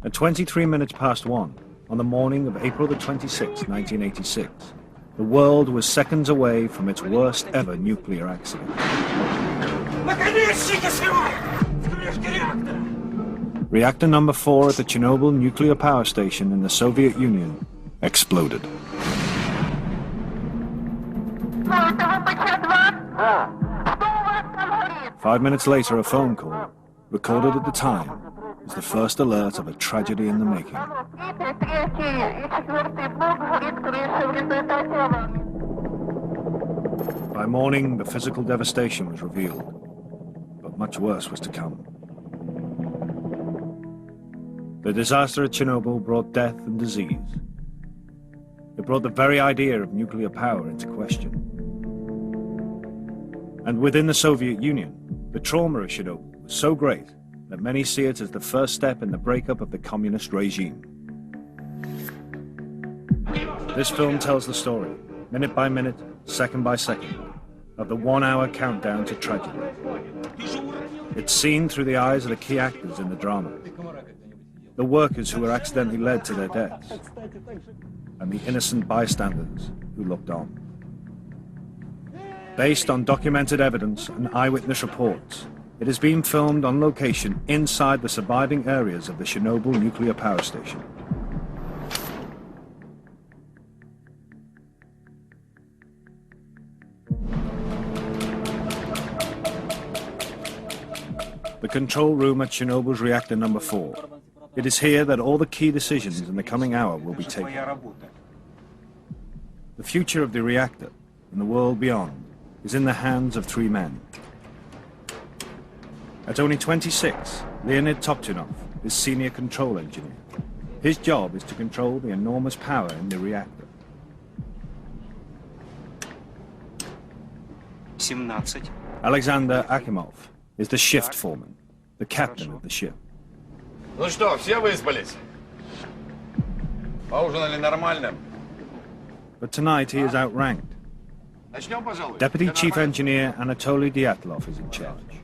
At 23 minutes past 1, on the morning of April the 26th, 1986, the world was seconds away from its worst ever nuclear accident. Reactor number 4 at the Chernobyl nuclear power station in the Soviet Union exploded. Five minutes later, a phone call, recorded at the time, was the first alert of a tragedy in the making. By morning, the physical devastation was revealed, but much worse was to come. The disaster at Chernobyl brought death and disease. It brought the very idea of nuclear power into question. And within the Soviet Union, the trauma of Chernobyl was so great that many see it as the first step in the breakup of the communist regime. This film tells the story, minute by minute, second by second, of the 1 hour countdown to tragedy. It's seen through the eyes of the key actors in the drama, the workers who were accidentally led to their deaths, and the innocent bystanders who looked on. Based on documented evidence and eyewitness reports, it has been filmed on location inside the surviving areas of the Chernobyl nuclear power station. The control room at Chernobyl's reactor number 4. It is here that all the key decisions in the coming hour will be taken. The future of the reactor and the world beyond is in the hands of 3 men. At only 26, Leonid Toptunov is senior control engineer. His job is to control the enormous power in the reactor. 17. Alexander Akimov is the shift foreman, the captain of the ship. Ну что, все выспались? Поужинали нормально? But tonight he is outranked. Начнем, пожалуй. Deputy Chief Engineer Anatoly Dyatlov is in charge.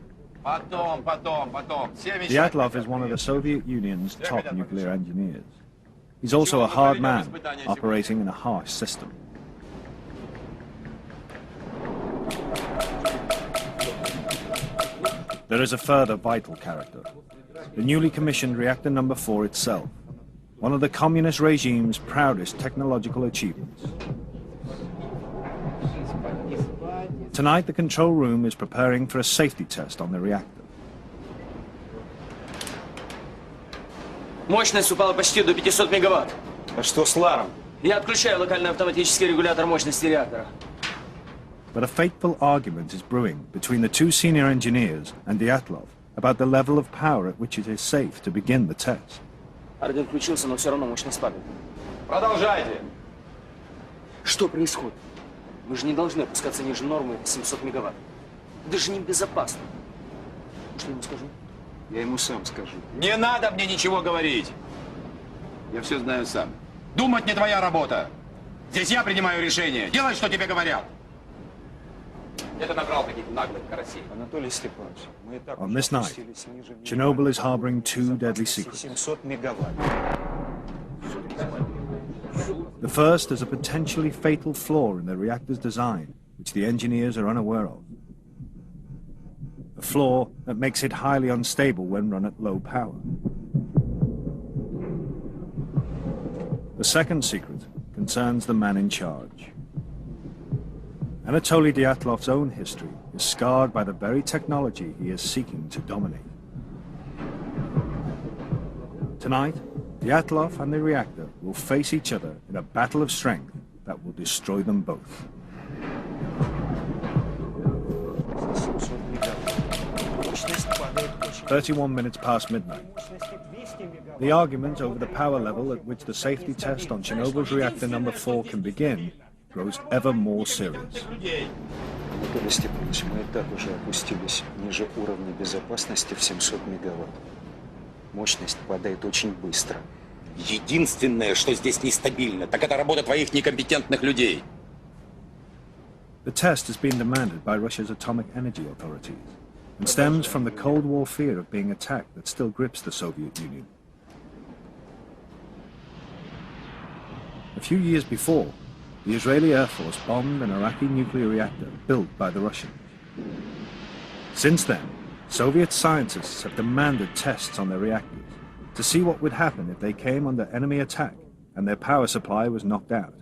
Потом. Dyatlov is one of the Soviet Union's top nuclear engineers. He's also a hard man, operating in a harsh system. There is a further vital character, the newly commissioned reactor number 4 itself, one of the communist regime's proudest technological achievements. Tonight, the control room is preparing for a safety test on the reactor. Мощность упала почти до 500 мегаватт. А что с Ларом? Я отключаю локальный автоматический регулятор мощности реактора. But a fateful argument is brewing between the 2 senior engineers and Dyatlov about the level of power at which it is safe to begin the test. Орден включился, но все равно мощность падает. Продолжайте. Что происходит? Мы же не должны опускаться ниже нормы 700 мегаватт. Это же небезопасно. Что я ему скажу? Я ему сам скажу. Не надо мне ничего говорить. Я все знаю сам. Думать не твоя работа. Здесь я принимаю решение. Делай, что тебе говорят. Это набрал каких-то наглых карасей. Анатолий Степанович, мы и так On уже this night, опустились ниже Chernobyl is harboring 2 deadly secrets. 700 мегаватт. The first is a potentially fatal flaw in the reactor's design, which the engineers are unaware of. A flaw that makes it highly unstable when run at low power. The second secret concerns the man in charge. Anatoly Dyatlov's own history is scarred by the very technology he is seeking to dominate. Tonight, Dyatlov and the reactor will face each other in a battle of strength that will destroy them both. Мощность падает очень. 31 minutes past midnight. The argument over the power level at which the safety test on Chernobyl's reactor number 4 can begin grows ever more serious. Анатолий Степанович, мы и так уже опустились ниже уровня безопасности в 700 мегаватт. Мощность падает очень быстро. Единственное, что здесь нестабильно, так это работа твоих некомпетентных людей. The test has been demanded by Russia's atomic energy authorities and stems from the Cold War fear of being attacked that still grips the Soviet Union. A few years before, the Israeli Air Force bombed an Iraqi nuclear reactor built by the Russians. Since then, Soviet scientists have demanded tests on their reactors to see what would happen if they came under enemy attack and their power supply was knocked out.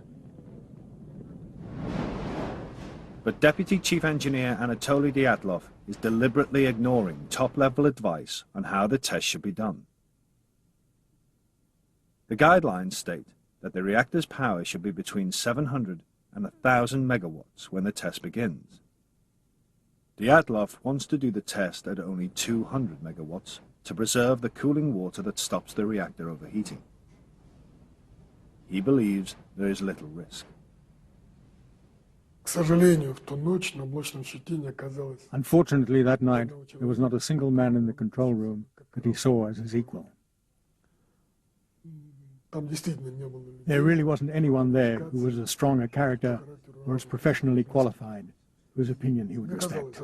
But Deputy Chief Engineer Anatoly Dyatlov is deliberately ignoring top-level advice on how the test should be done. The guidelines state that the reactor's power should be between 700 and 1,000 megawatts when the test begins. Dyatlov wants to do the test at only 200 megawatts to preserve the cooling water that stops the reactor overheating. He believes there is little risk. Unfortunately, that night, there was not a single man in the control room that he saw as his equal. There really wasn't anyone there who was as strong a character or as professionally qualified, whose opinion he would respect.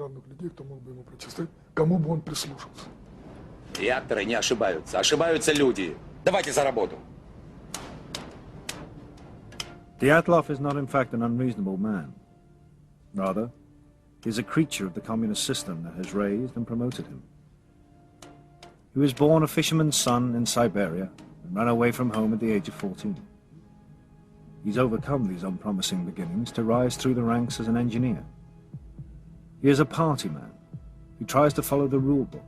Реакторы не ошибаются, ошибаются люди. Давайте за работу. Dyatlov is not in fact an unreasonable man. Rather, he is a creature of the communist system that has raised and promoted him. He was born a fisherman's son in Siberia and ran away from home at the age of 14. He's overcome these unpromising beginnings to rise through the ranks as an engineer. He is a party man who tries to follow the rule book,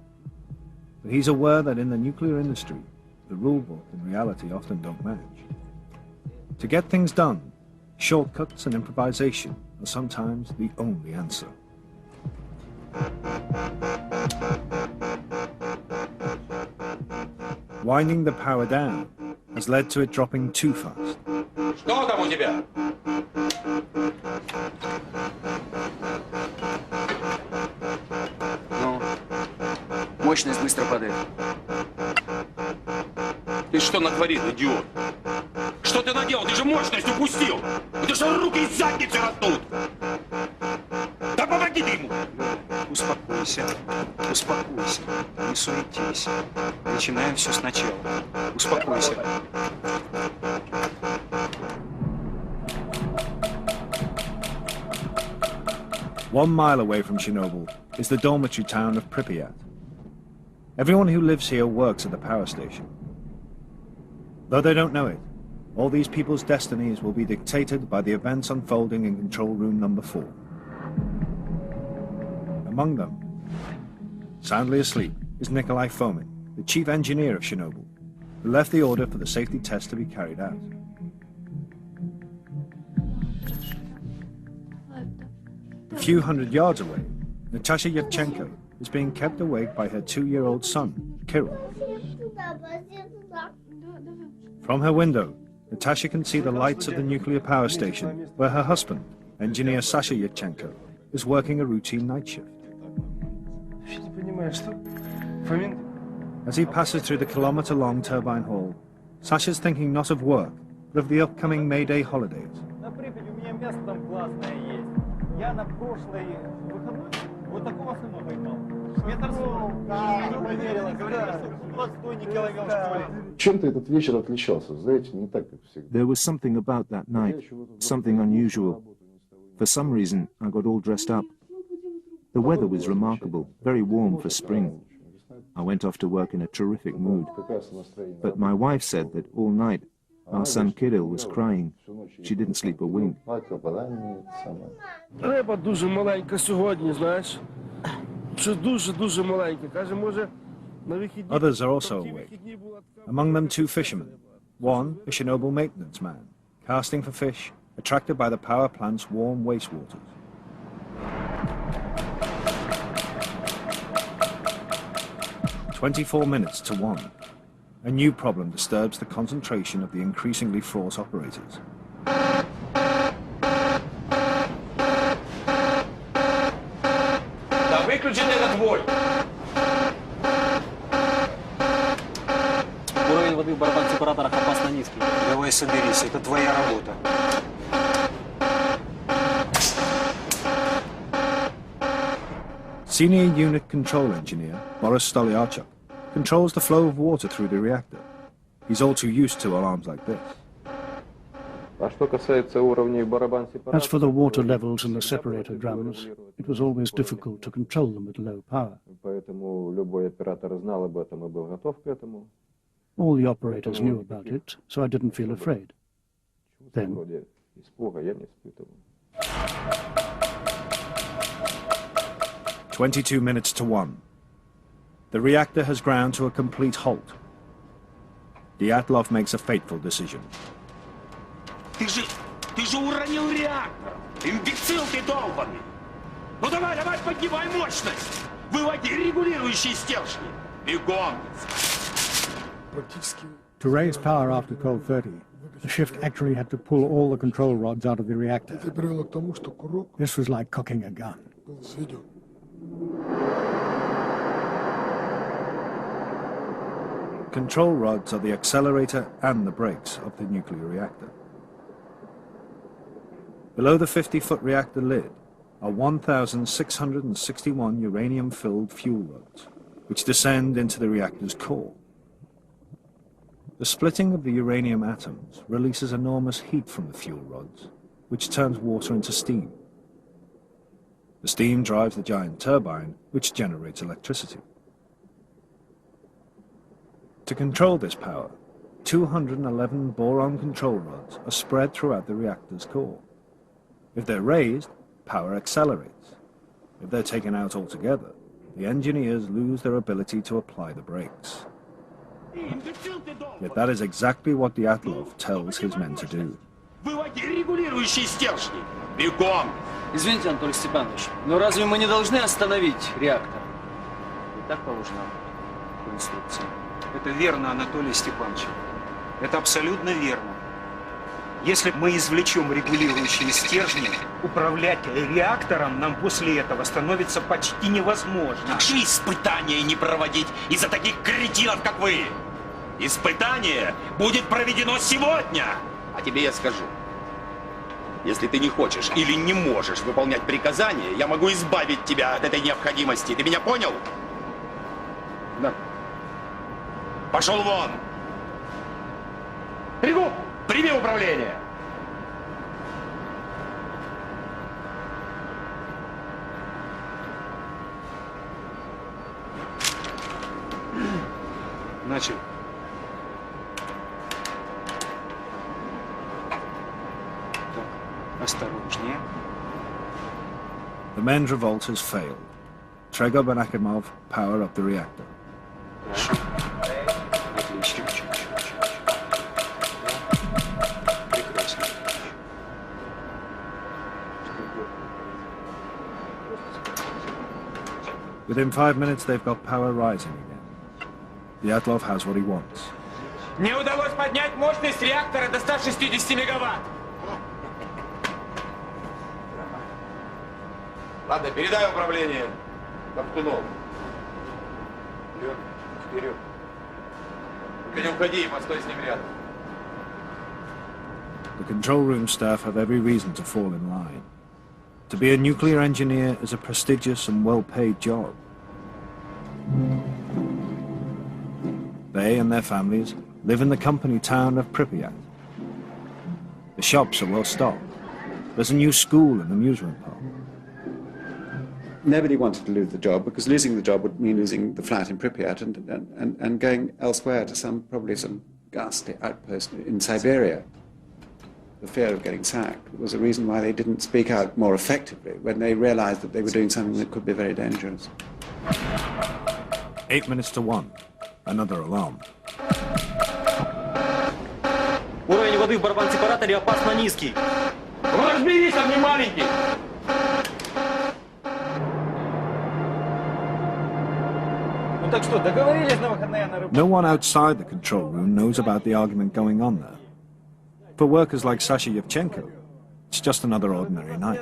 but he's aware that in the nuclear industry, the rule book and reality often don't match. To get things done, shortcuts and improvisation are sometimes the only answer. Winding the power down has led to it dropping too fast. Что там у тебя? Ну, мощность быстро падает. Ты что натворил, идиот? Что ты наделал? Ты же мощность упустил! Это что руки из задницы растут! Да помоги ты ему! Успокойся, успокойся, не суетись. Начинаем все сначала. Успокойся. One mile away from Chernobyl is the dormitory town of Pripyat. Everyone who lives here works at the power station. Though they don't know it, all these people's destinies will be dictated by the events unfolding in control room number 4. Among them, soundly asleep, is Nikolai Fomin, the chief engineer of Chernobyl, who left the order for the safety test to be carried out. A few hundred yards away, Natasha Yevchenko is being kept awake by her 2-year-old son, Kirill. From her window, Natasha can see the lights of the nuclear power station where her husband, engineer Sasha Yevchenko, is working a routine night shift. As he passes through the kilometer-long turbine hall, Sasha's thinking not of work, but of the upcoming May Day holidays. There was something about that night, something unusual. For some reason, I got all dressed up. The weather was remarkable, very warm for spring. I went off to work in a terrific mood. But my wife said that all night, our son Kirill was crying. She didn't sleep a wink. Риба дуже маленька сьогодні, знаєш. Що дуже маленька. Каже, може, на вихідні... Others are also awake. Among them 2 fishermen. One, a Chernobyl maintenance man, casting for fish, attracted by the power plant's warm wastewaters. "24 to 1. A new problem disturbs the concentration of the increasingly fraught operators. Да выключите этот вой! Уровень воды в барабан-сепараторах опасно низкий. Давай соберись, это твоя работа. Senior unit control engineer Boris Stolyarchuk controls the flow of water through the reactor. He's all too used to alarms like this. As for the water levels in the separator drums, it was always difficult to control them at low power. All the operators knew about it, so I didn't feel afraid. Then, 22 minutes to 1. The reactor has ground to a complete halt. Dyatlov makes a fateful decision. Ты же уронил реактор! Имбецил ты долбанный! Ну давай, поднимай мощность! Выводи регулирующие стержни! Бегом! to raise power after cold 30, the shift actually had to pull all the control rods out of the reactor. This was like cocking a gun. Control rods are the accelerator and the brakes of the nuclear reactor. Below the 50-foot reactor lid are 1,661 uranium-filled fuel rods, which descend into the reactor's core. The splitting of the uranium atoms releases enormous heat from the fuel rods, which turns water into steam. The steam drives the giant turbine, which generates electricity. To control this power, 211 boron control rods are spread throughout the reactor's core. If they're raised, power accelerates. If they're taken out altogether, the engineers lose their ability to apply the brakes. Yet that is exactly what Dyatlov tells his men to do. Извините, Анатолий Степанович, но разве мы не должны остановить реактор? И так положено по инструкции. Это верно, Анатолий Степанович. Это абсолютно верно. Если мы извлечем регулирующие стержни, управлять реактором нам после этого становится почти невозможно. Как же испытания не проводить из-за таких кретинов, как вы? Испытание будет проведено сегодня! А тебе я скажу. Если ты не хочешь или не можешь выполнять приказания, я могу избавить тебя от этой необходимости. Ты меня понял? Да. Пошел вон! Ригу, прими управление! Начали. Так, осторожнее. The men's revolt has failed. Tregov and Akimov power up the reactor. Отлично. Прекрасно. Within 5 minutes, they've got power rising again. Dyatlov has what he wants. Мне удалось поднять мощность реактора до 160 мегаватт. Ладно, передай управление Топтунову. Вперед, вперед. Ты не уходи, постой с ним рядом. The control room staff have every reason to fall in line. To be a nuclear engineer is a prestigious and well-paid job. They and their families live in the company town of Pripyat. The shops are well stocked. There's a new school and amusement park. Nobody wanted to lose the job because losing the job would mean losing the flat in Pripyat and going elsewhere to probably some ghastly outpost in Siberia. The fear of getting sacked was a reason why they didn't speak out more effectively when they realized that they were doing something that could be very dangerous. 8 minutes to 1. Another alarm. Уровень воды в барабан-сепараторе опасно низкий. Разберись, он не маленький! Ну так что, договорились на выходные на рыбу? No one outside the control room knows about the argument going on there. For workers like Sasha Yevchenko, it's just another ordinary night.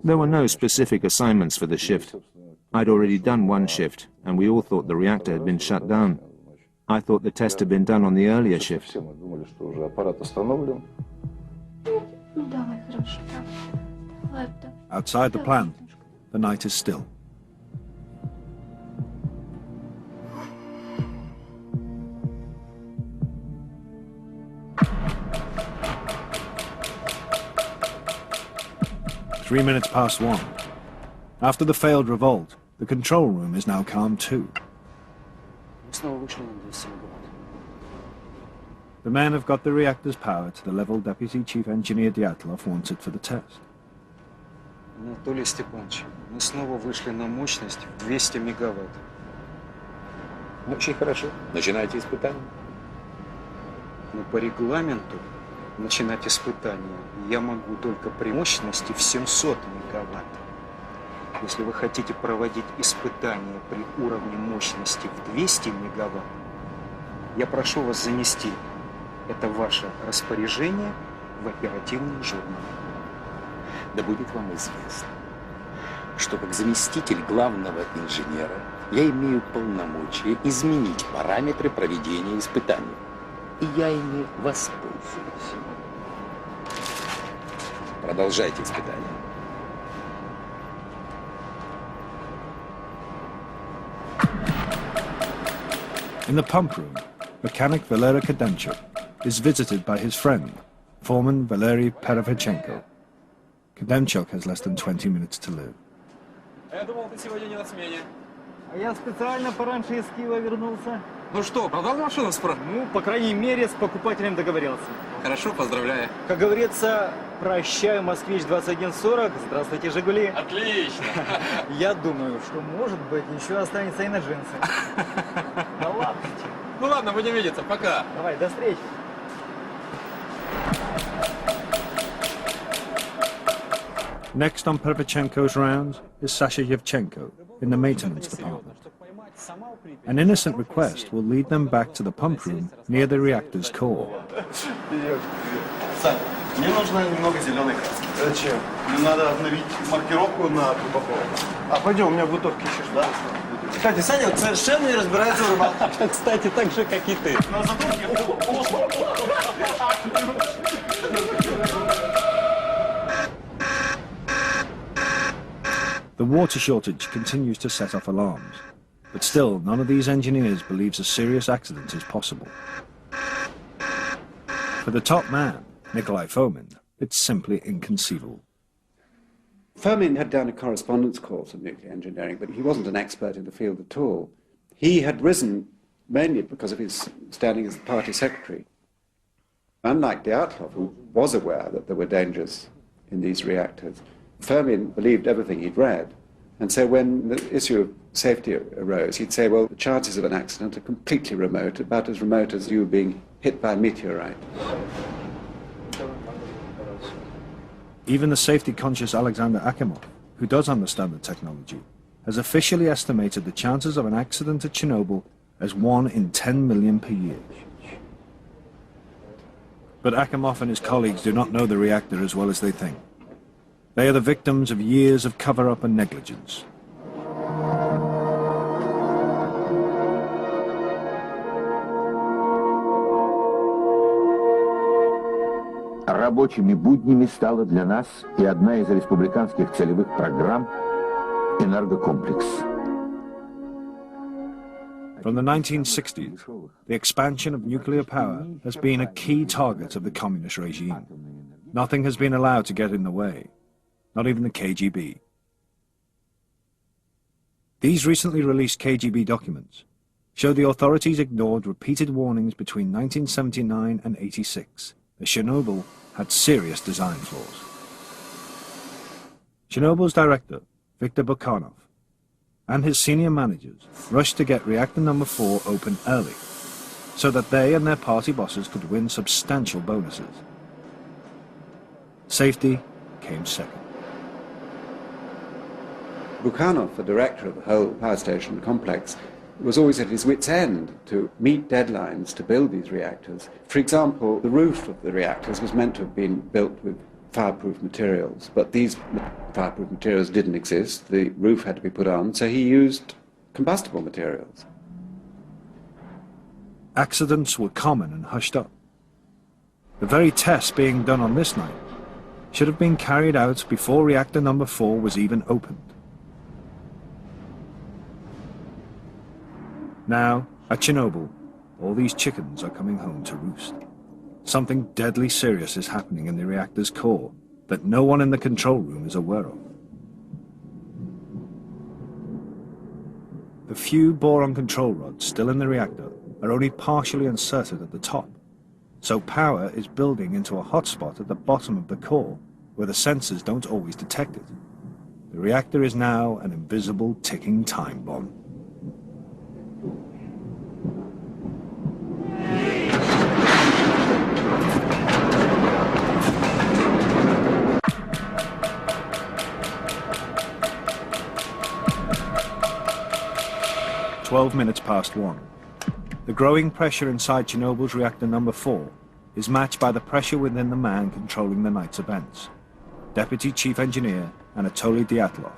There were no specific assignments for the shift. I'd already done one shift, and we all thought the reactor had been shut down. I thought the test had been done on the earlier shift. Outside the plant, the night is still. 3 minutes past 1. After the failed revolt, the control room is now calm too. Мы снова вышли на 200 мегаватт. The men have got the reactor's power to the level Deputy Chief Engineer Dyatlov wanted for the test. Анатолий Степанович, мы снова вышли на мощность в 200 мегаватт. Очень хорошо. Начинайте испытание. Но по регламенту начинать испытания я могу только при мощности в 700 мегаватт. Если вы хотите проводить испытания при уровне мощности в 200 мегаватт, я прошу вас занести это ваше распоряжение в оперативный журнал. Да будет вам известно, что как заместитель главного инженера я имею полномочия изменить параметры проведения испытаний. И я ими воспользуюсь. Продолжайте испытания. In the pump room, mechanic Valery Kademchuk is visited by his friend, foreman Valery Perevychenko. Kademchuk has less than 20 minutes to live. Я думал, ты сегодня не на смене. А я специально пораньше из Киева вернулся. Ну что, продал машину справа? Ну, по крайней мере, с покупателем договорился. Хорошо, поздравляю. Как говорится, прощаю, москвич 2140, здравствуйте, Жигули. Отлично. Я думаю, что, может быть, еще останется и на джинсы. Да ладно. Ну ладно, будем видеться, пока. Давай, до встречи. Next on Perevychenko's rounds is Sasha Yevchenko in the maintenance department. An innocent request will lead them back to the pump room near the reactor's core. Сань, мне нужно немного зеленой краски. Зачем? Мне надо обновить маркировку на трубопровод. А пойдем, у меня бутылки еще, да? Кстати, Саня вот совершенно не разбирается в рыбалке. Кстати, так же, как и ты. Но зато The water shortage continues to set off alarms, but still none of these engineers believes a serious accident is possible. For the top man, Nikolai Fomin, it's simply inconceivable. Fomin had done a correspondence course in nuclear engineering, but he wasn't an expert in the field at all. He had risen mainly because of his standing as the party secretary. Unlike Dyatlov, who was aware that there were dangers in these reactors, Fomin believed everything he'd read. And so when the issue of safety arose, he'd say, well, the chances of an accident are completely remote, about as remote as you being hit by a meteorite. Even the safety-conscious Alexander Akimov, who does understand the technology, has officially estimated the chances of an accident at Chernobyl as 1 in 10 million per year. But Akimov and his colleagues do not know the reactor as well as they think. They are the victims of years of cover-up and negligence. Рабочими буднями стала для нас и одна из республиканских целевых программ «Энергокомплекс». From the 1960s, the expansion of nuclear power has been a key target of the communist regime. Nothing has been allowed to get in the way, not even the KGB. These recently released KGB documents show the authorities ignored repeated warnings between 1979 and 86 that Chernobyl had serious design flaws. Chernobyl's director, Viktor Bukhanov, and his senior managers rushed to get reactor number 4 open early, so that they and their party bosses could win substantial bonuses. Safety came second. Bukhanov, the director of the whole power station complex, was always at his wit's end to meet deadlines to build these reactors. For example, the roof of the reactors was meant to have been built with fireproof materials, but these fireproof materials didn't exist. The roof had to be put on, so he used combustible materials. Accidents were common and hushed up. The very tests being done on this night should have been carried out before reactor number 4 was even opened. Now, at Chernobyl, all these chickens are coming home to roost. Something deadly serious is happening in the reactor's core, that no one in the control room is aware of. The few boron control rods still in the reactor are only partially inserted at the top, so power is building into a hotspot at the bottom of the core where the sensors don't always detect it. The reactor is now an invisible ticking time bomb. (12:01). The growing pressure inside Chernobyl's reactor number 4 is matched by the pressure within the man controlling the night's events, Deputy Chief Engineer Anatoly Dyatlov.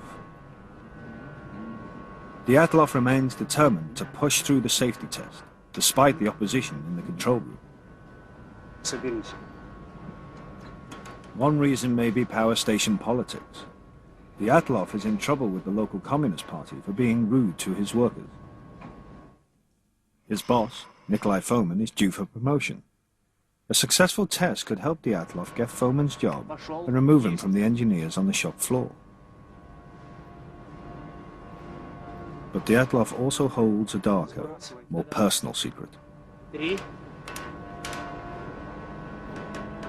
Dyatlov remains determined to push through the safety test, despite the opposition in the control room. One reason may be power station politics. Dyatlov is in trouble with the local Communist Party for being rude to his workers. His boss, Nikolai Fomin, is due for promotion. A successful test could help Dyatlov get Fomin's job and remove him from the engineers on the shop floor. But Dyatlov also holds a darker, more personal secret.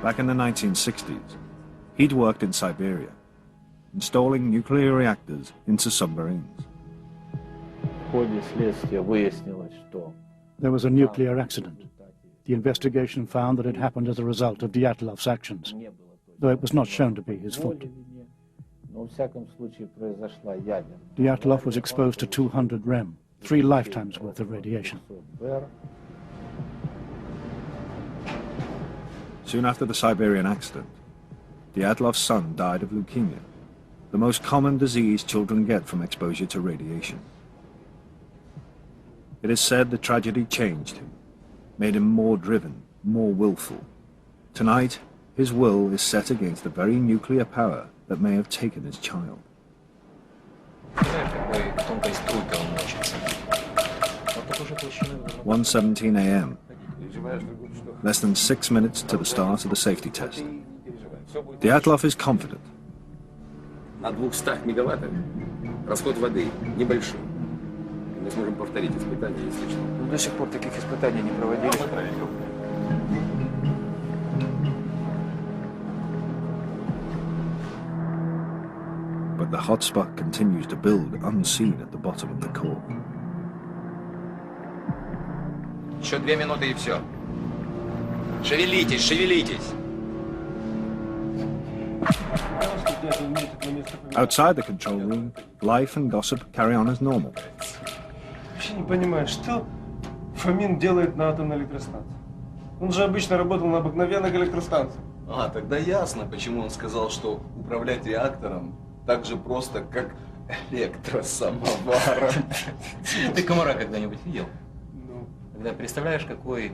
Back in the 1960s, he'd worked in Siberia, installing nuclear reactors into submarines. There was a nuclear accident. The investigation found that it happened as a result of Dyatlov's actions, though it was not shown to be his fault. Dyatlov was exposed to 200 rem, 3 lifetimes worth of radiation. Soon after the Siberian accident, Dyatlov's son died of leukemia, the most common disease children get from exposure to radiation. It is said the tragedy changed him, made him more driven, more willful. Tonight, his will is set against the very nuclear power that may have taken his child. 1:17 a.m. Less than 6 minutes to the start of the safety test. Dyatlov is confident. На 200 мегаваттах расход воды небольшой. Мы сможем повторить испытания, если что. До сих пор таких испытаний не проводили. But the hotspot continues to build unseen at the bottom of the core. Еще 2 минуты и все. Шевелитесь, шевелитесь. Outside the control room, life and gossip carry on as normal. Вообще не понимаю, что Фомин делает на атомной электростанции. Он же обычно работал на обыкновенных электростанциях. А, тогда ясно, почему он сказал, что управлять реактором так же просто, как электросамоваром. Ты комара когда-нибудь видел? Ну. Когда представляешь, какой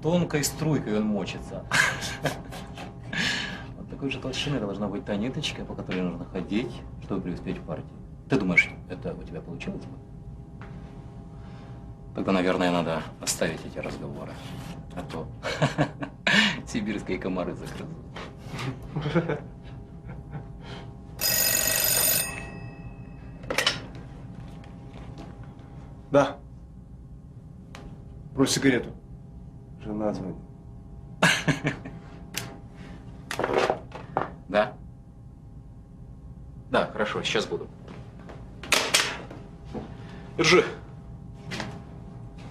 тонкой струйкой он мочится. Вот такой же толщины должна быть та ниточка, по которой нужно ходить, чтобы преуспеть в партии. Ты думаешь, это у тебя получилось бы? Тогда, наверное, надо оставить эти разговоры. А то сибирские комары загрызут. Да. Брось сигарету. Жена звонит. Да? Да, хорошо, сейчас буду. Держи.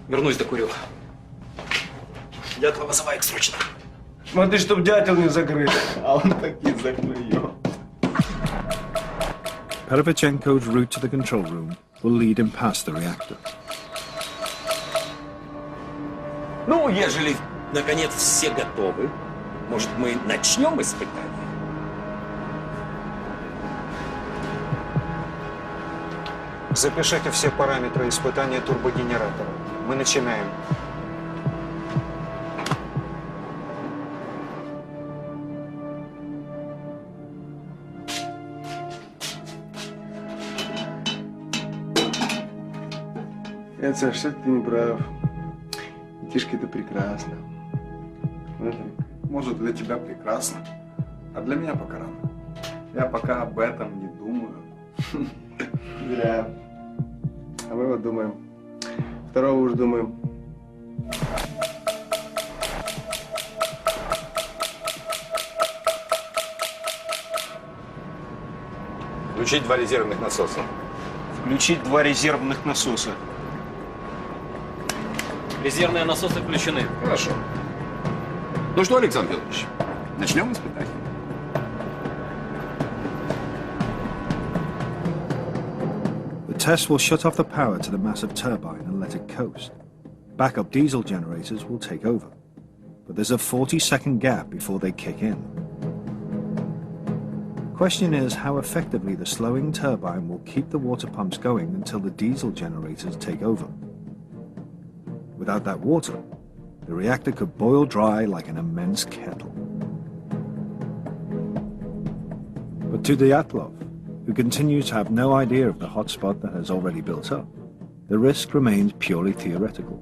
Вернусь, докурю. Дятла вызывает срочно. Смотри, чтоб дятел не закрыт. А он таки закрыл. Perevchenko's route to the control room will lead him past the reactor. Ну, ежели, наконец, все готовы, может, мы начнем испытание? Запишите все параметры испытания турбогенератора. Мы начинаем. Нет, Саш, что ты не прав. Детишки, это прекрасно. Может, для тебя прекрасно, а для меня пока рано. Я пока об этом не думаю. Зря. А мы вот думаем. Второго уж думаем. Включить 2 резервных насоса. Включить 2 резервных насоса. Резервные насосы включены. Хорошо. Ну что, Александр Федорович, начнем испытание. The test will shut off the power to the massive turbine and let it coast. Backup diesel generators will take over. But there's a 40-second gap before they kick in. Question is how effectively the slowing turbine will keep the water pumps going until the diesel generators take over. Without that water, the reactor could boil dry like an immense kettle. But to Dyatlov, who continues to have no idea of the hotspot that has already built up, the risk remains purely theoretical.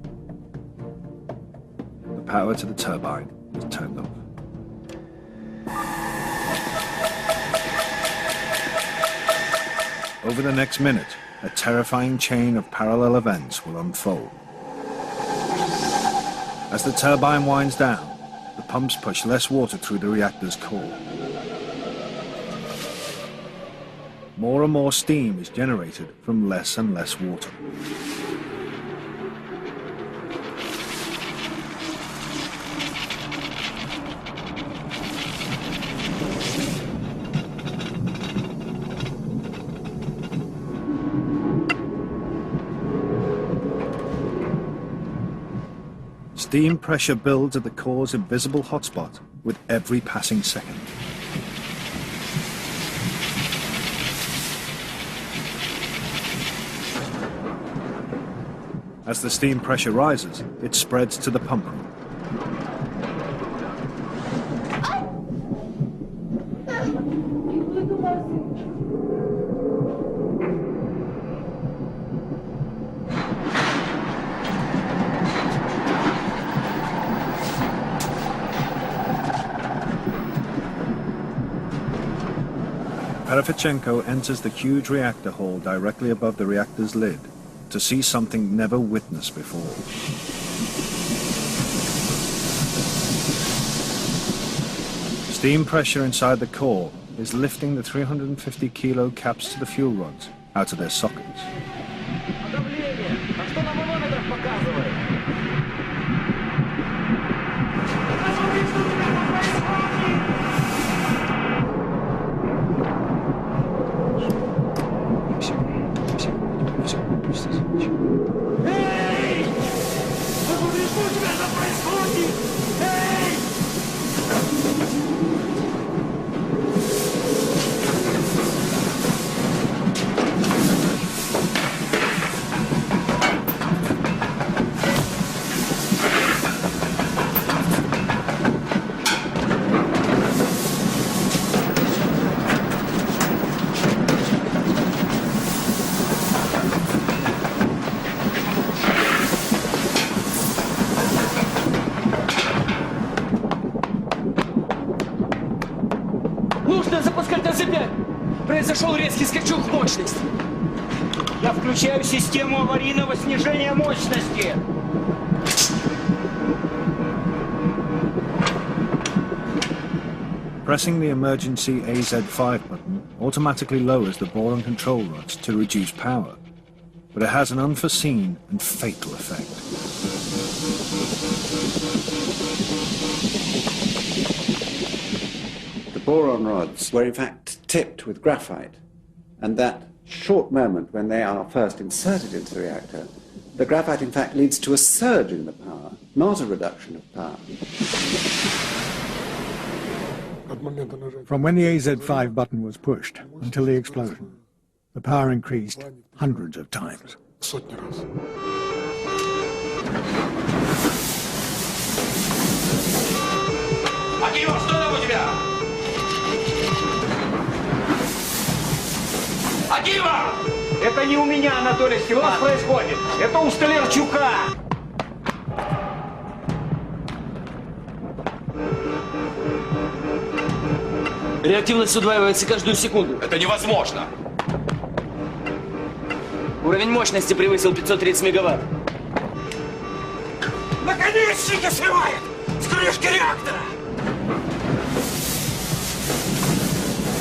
The power to the turbine is turned off. Over the next minute, a terrifying chain of parallel events will unfold. As the turbine winds down, the pumps push less water through the reactor's core. More and more steam is generated from less and less water. Steam pressure builds at the core's invisible hotspot with every passing second. As the steam pressure rises, it spreads to the pump room. Perefchenko enters the huge reactor hall directly above the reactor's lid to see something never witnessed before. Steam pressure inside the core is lifting the 350 kilo caps to the fuel rods out of their sockets. Произошел резкий скачок мощности. Я включаю систему аварийного снижения мощности. Pressing the emergency AZ5 button automatically lowers the boron control rods to reduce power, but it has an unforeseen and fatal effect. The boron rods were in fact tipped with graphite, and that short moment when they are first inserted into the reactor, the graphite in fact leads to a surge in the power, not a reduction of power. From when the AZ5 button was pushed until the explosion, the power increased hundreds of times. Акива, что там у тебя? Акива! Это не у меня, Анатолий Степанович. Что происходит? Это у Столярчука. Реактивность удваивается каждую секунду. Это невозможно. Уровень мощности превысил 530 мегаватт. Наконечники срывает! С крышки реактора!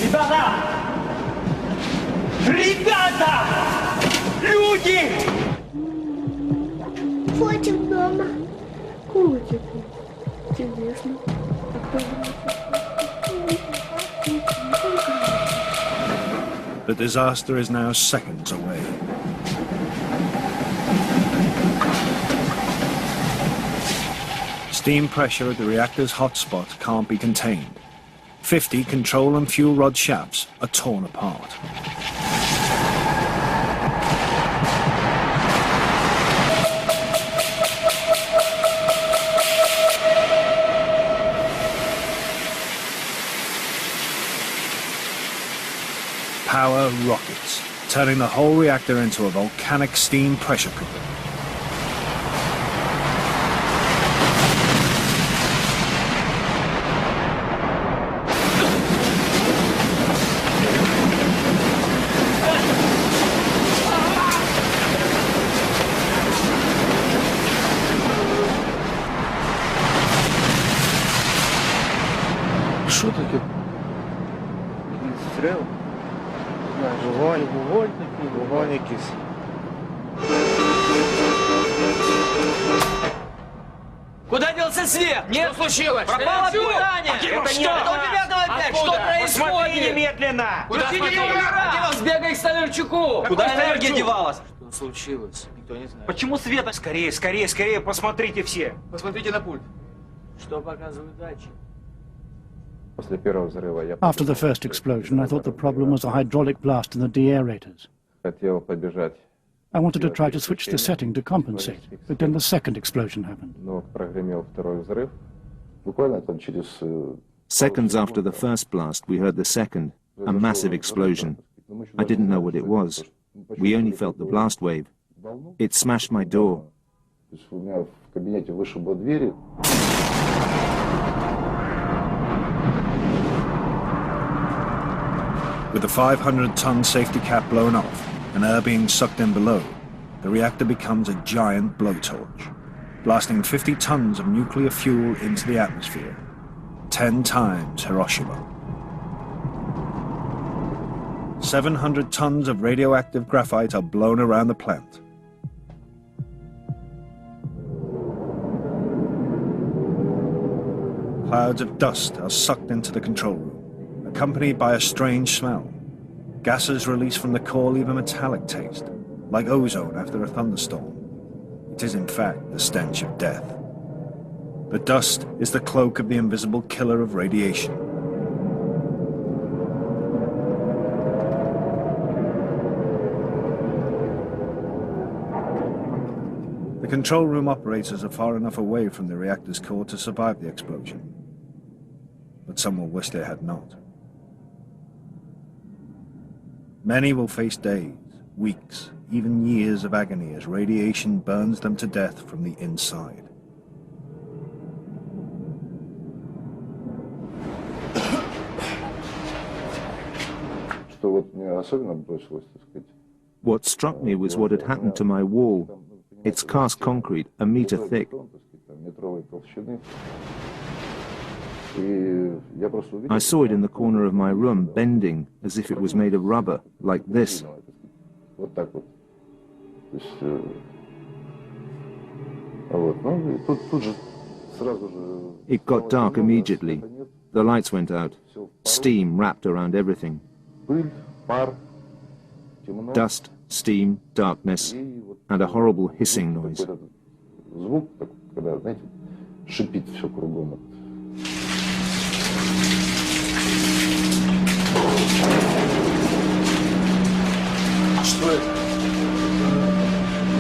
Ребята! Ребята! Люди! Котик дома. Котик. Интересно. The disaster is now seconds away. Steam pressure at the reactor's hotspot can't be contained. 50 control and fuel rod shafts are torn apart. Power rockets, turning the whole reactor into a volcanic steam pressure cooker. Що таке? Стріл? Вогонь такий, вогонь якийсь. Куда делся свет? Нет, что случилось? Пропало питание! Это Что нет. это у тебя опять? Что Посмотри происходит? немедленно! Куда девалась? Сбегай к Столярчуку! Куда энергия девалась? Что случилось? Никто не знает. Почему света? Скорее, скорее, скорее, посмотрите все! Посмотрите на пульт. Что показывают датчики? After the first explosion, I thought the problem was a hydraulic blast in the deaerators. I wanted to try to switch the setting to compensate, but then the second explosion happened. Seconds after the first blast, we heard the second, a massive explosion. I didn't know what it was. We only felt the blast wave. It smashed my door. With the 500-ton safety cap blown off and air being sucked in below, the reactor becomes a giant blowtorch, blasting 50 tons of nuclear fuel into the atmosphere, 10 times Hiroshima. 700 tons of radioactive graphite are blown around the plant. Clouds of dust are sucked into the control room, accompanied by a strange smell. Gases released from the core leave a metallic taste, like ozone after a thunderstorm. It is in fact the stench of death. The dust is the cloak of the invisible killer of radiation. The control room operators are far enough away from the reactor's core to survive the explosion, but some will wish they had not. Many will face days, weeks, even years of agony as radiation burns them to death from the inside. What struck me was what had happened to my wall. It's cast concrete, a meter thick. I saw it in the corner of my room, bending as if it was made of rubber, like this. It got dark immediately. The lights went out. Steam wrapped around everything. Dust, steam, darkness, and a horrible hissing noise. А что это?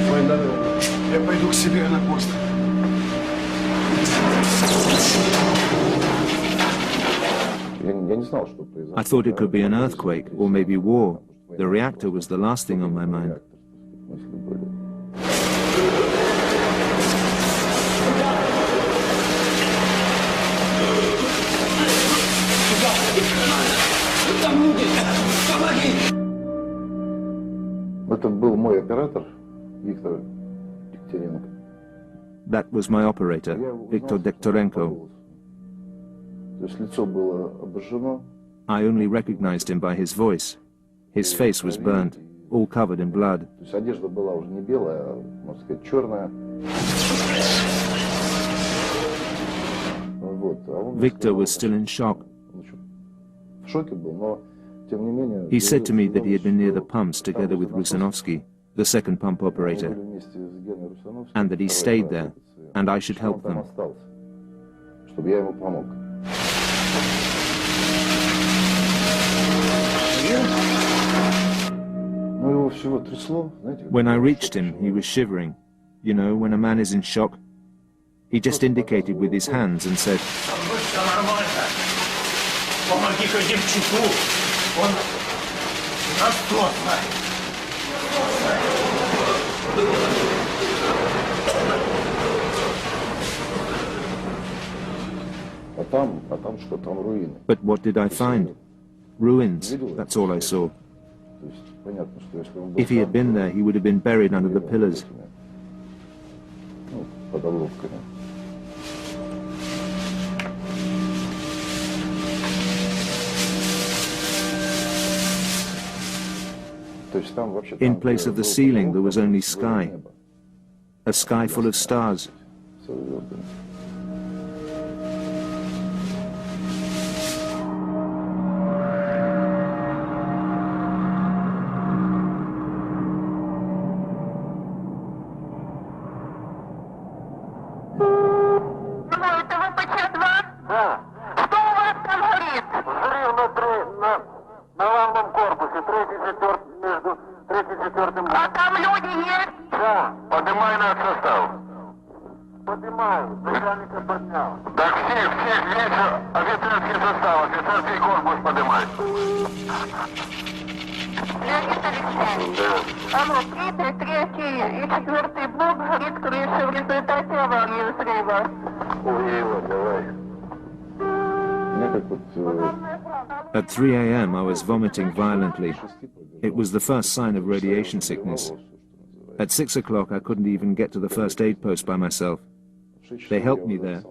Война. Я пойду к себе на пост. I thought it could be an earthquake or maybe war. The reactor was the last thing on my mind. That was my operator, Viktor Dektorenko. I only recognized him by his voice. His face was burnt, all covered in blood. Victor was still in shock. He said to me that he had been near the pumps together with Rusanovsky, the second pump operator, and that he stayed there, and I should help them. When I reached him, he was shivering. You know, when a man is in shock. He just indicated with his hands and said, but what did I find? Ruins, that's all I saw. If he had been there, he would have been buried under the pillars. In place of the ceiling, there was only sky. A sky full of stars. At 3 a.m. I was vomiting violently. It was the first sign of radiation sickness. At 6 o'clock I couldn't even get to the first aid post by myself. They helped me there,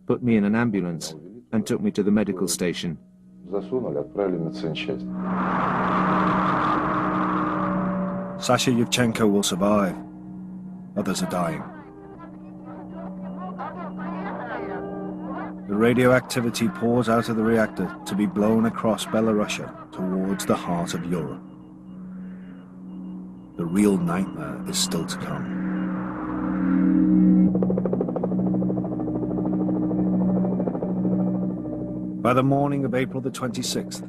put me in an ambulance, and took me to the medical station. Sasha Yevchenko will survive. Others are dying. The radioactivity pours out of the reactor to be blown across Belarusia towards the heart of Europe. The real nightmare is still to come. By the morning of April the 26th,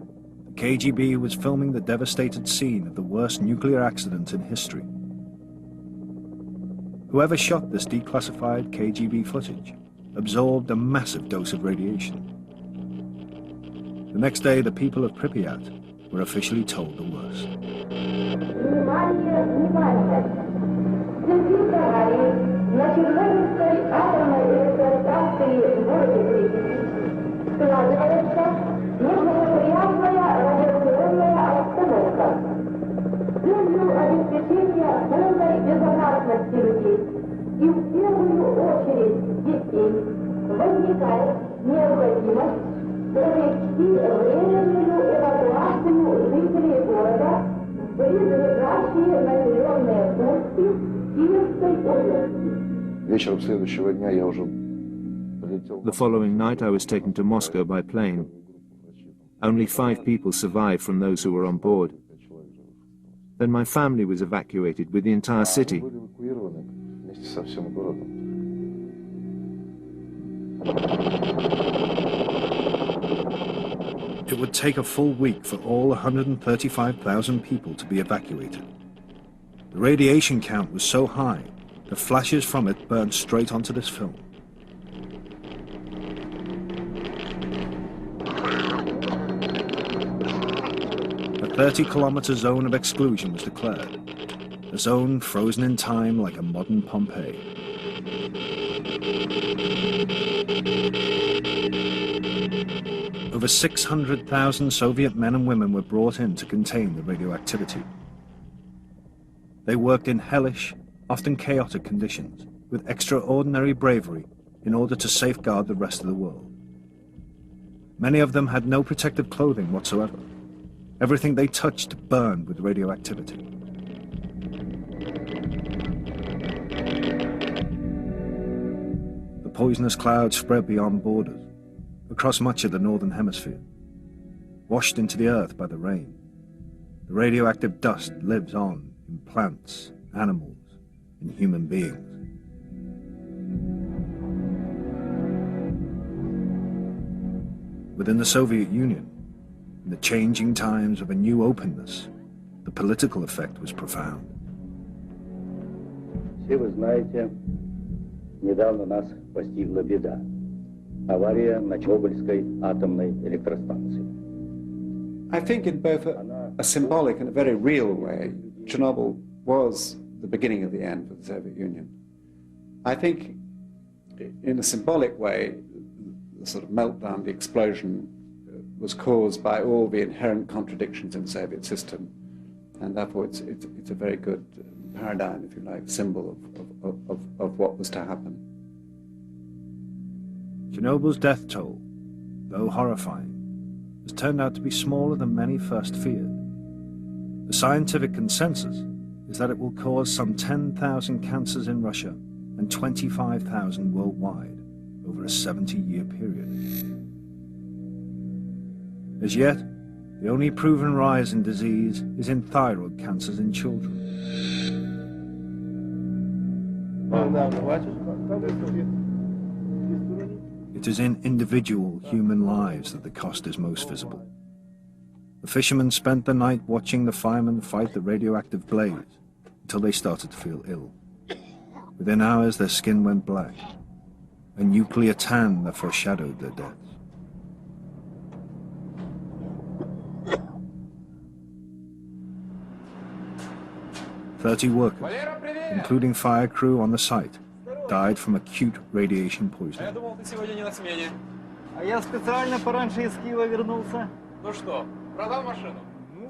the KGB was filming the devastated scene of the worst nuclear accident in history. Whoever shot this declassified KGB footage absorbed a massive dose of radiation. The next day, the people of Pripyat were officially told the worst. The following night I was taken to Moscow by plane. Only 5 people survived from those who were on board. Then my family was evacuated with the entire city. It would take a full week for all 135,000 people to be evacuated. The radiation count was so high, the flashes from it burned straight onto this film. A 30-kilometer zone of exclusion was declared, a zone frozen in time like a modern Pompeii. Over 600,000 Soviet men and women were brought in to contain the radioactivity. They worked in hellish, often chaotic conditions, with extraordinary bravery in order to safeguard the rest of the world. Many of them had no protective clothing whatsoever. Everything they touched burned with radioactivity. The poisonous cloud spread beyond borders, across much of the northern hemisphere. Washed into the earth by the rain, the radioactive dust lives on in plants, animals, and human beings. Within the Soviet Union, in the changing times of a new openness, the political effect was profound. Все вы знаете, недавно нас постигла беда. Авария на Чернобыльской атомной электростанции. I think in both a symbolic and a very real way, Chernobyl was the beginning of the end for the Soviet Union. I think in a symbolic way, the sort of meltdown, the explosion, was caused by all the inherent contradictions in the Soviet system, and therefore it's a very good paradigm, if you like, symbol of what was to happen. Chernobyl's death toll, though horrifying, has turned out to be smaller than many first feared. The scientific consensus is that it will cause some 10,000 cancers in Russia and 25,000 worldwide over a 70-year period. As yet, the only proven rise in disease is in thyroid cancers in children. It is in individual human lives that the cost is most visible. The fishermen spent the night watching the firemen fight the radioactive blaze until they started to feel ill. Within hours, their skin went black, a nuclear tan that foreshadowed their deaths. "30 workers, including fire crew on the site, died from acute radiation poisoning.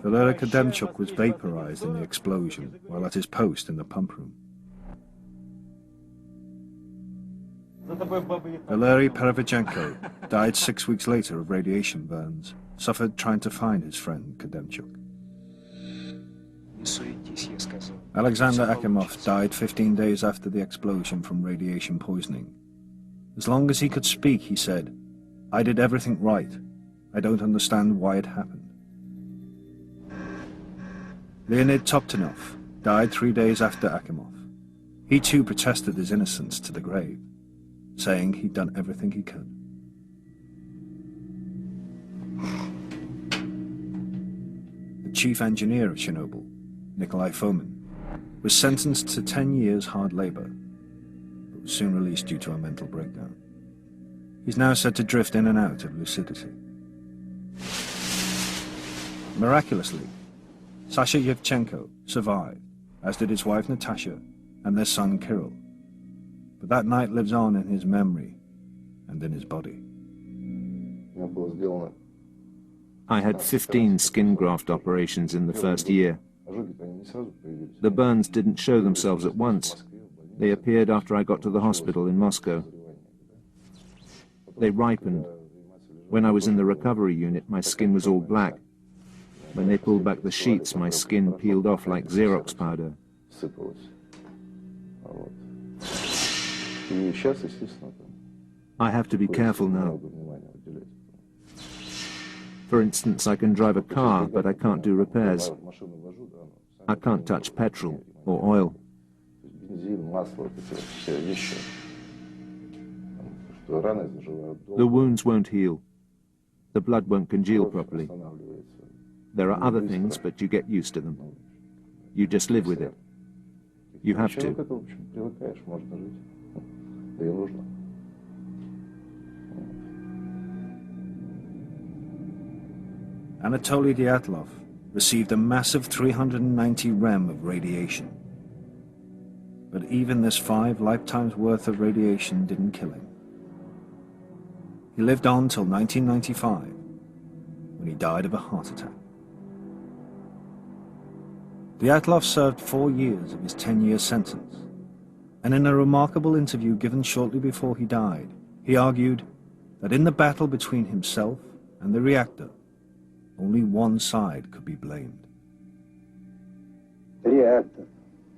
Valery Kademchuk was vaporized in the explosion while at his post in the pump room. Valery Perevicenko died 6 weeks later of radiation burns, suffered trying to find his friend Kademchuk. Alexander Akimov died 15 days after the explosion from radiation poisoning. As long as he could speak, he said, "I did everything right. I don't understand why it happened." Leonid Toptanov died 3 days after Akimov. He too protested his innocence to the grave, saying he'd done everything he could. The chief engineer of Chernobyl, Nikolai Fomin, was sentenced to 10 years hard labor, but was soon released due to a mental breakdown. He's now said to drift in and out of lucidity. Miraculously, Sasha Yevchenko survived, as did his wife Natasha and their son Kirill. But that night lives on in his memory and in his body. I had 15 skin graft operations in the first year. The burns didn't show themselves at once. They appeared after I got to the hospital in Moscow. They ripened. When I was in the recovery unit, my skin was all black. When they pulled back the sheets, my skin peeled off like Xerox powder. I have to be careful now. For instance, I can drive a car, but I can't do repairs. I can't touch petrol or oil. The wounds won't heal. The blood won't congeal properly. There are other things, but you get used to them. You just live with it. You have to. Anatoly Dyatlov received a massive 390 rem of radiation. But even this 5 lifetimes worth of radiation didn't kill him. He lived on till 1995, when he died of a heart attack. Dyatlov served 4 years of his 10-year sentence, and in a remarkable interview given shortly before he died, he argued that in the battle between himself and the reactor, only one side could be blamed. Реактор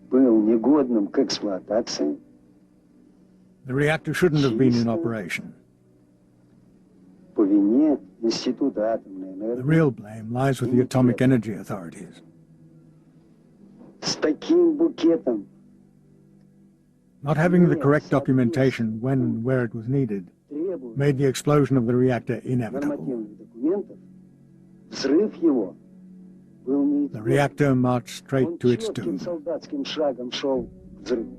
был негодным к эксплуатации. The reactor shouldn't have been in operation. По вине Института атомной энергии. The real blame lies with the atomic energy authorities. С таким букетом. Not having the correct documentation when and where it was needed made the explosion of the reactor inevitable. Взрыв его был The reactor marched straight to its doom. солдатским шагом шел к взрыву.